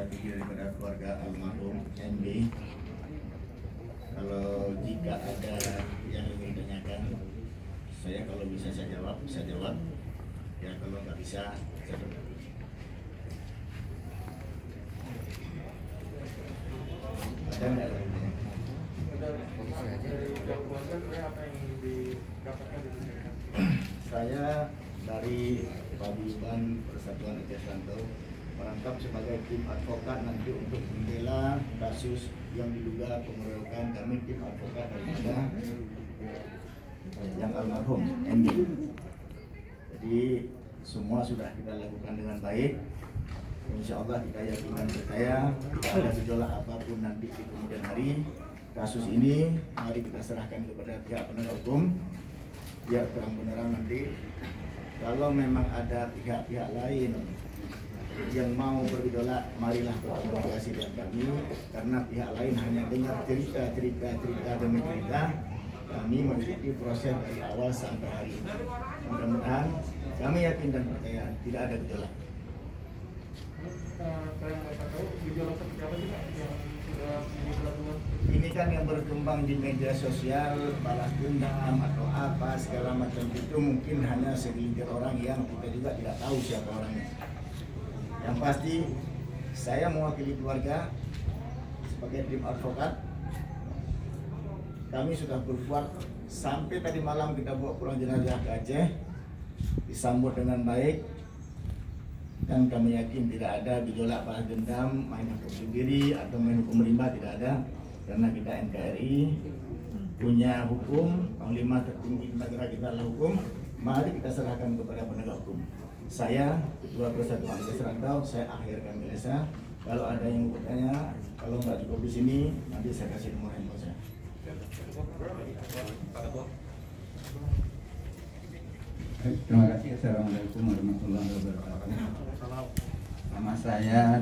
mewakili daripada keluarga almarhum MB. Kalau jika ada yang ingin ditanyakan, saya kalau bisa saya jawab, ya kalau nggak bisa saya jawab. Ada nggak yang ditanya? Saya dari Paguyuban Persatuan Aceh Rantau merangkap sebagai tim advokat nanti untuk membela kasus yang diduga pengeroyokan. Kami tim advokat daripada yang almarhum MB. Jadi semua sudah kita lakukan dengan baik. Insya Allah kita yakin dan percaya tidak ada gejolak apapun nanti di kemudian hari. Kasus ini mari kita serahkan kepada pihak penegak hukum biar terang benerang nanti. Kalau memang ada pihak-pihak lain yang mau bergejolak, marilah berkomunikasi dengan kami, karena pihak lain hanya dengar cerita demi cerita. Kami mengikuti proses dari awal sampai hari ini. Mudah-mudahan kami yakin dan percaya tidak ada gejolak. Ini kan yang berkembang di media sosial, balas dendam atau apa segala macam itu mungkin hanya segelintir orang yang kita juga tidak tahu siapa orangnya. Yang pasti saya mewakili keluarga sebagai tim advokat. Kami sudah berbuat sampai tadi malam kita bawa pulang jenazah ke Aceh, disambut dengan baik. Dan kami yakin tidak ada gejolak balas dendam, main hakim sendiri atau main hukum rimba, tidak ada. Karena kita NKRI punya hukum, panglima tertinggi negara kita adalah hukum. Mari kita serahkan kepada penegak hukum. Saya Ketua Persatuan Aceh Rantau, saya akhirkan biasa. Kalau ada yang bertanya, kalau nggak cukup di sini, nanti saya kasih nomor handphone saya. Terima kasih. Assalamualaikum warahmatullahi wabarakatuh. Nama saya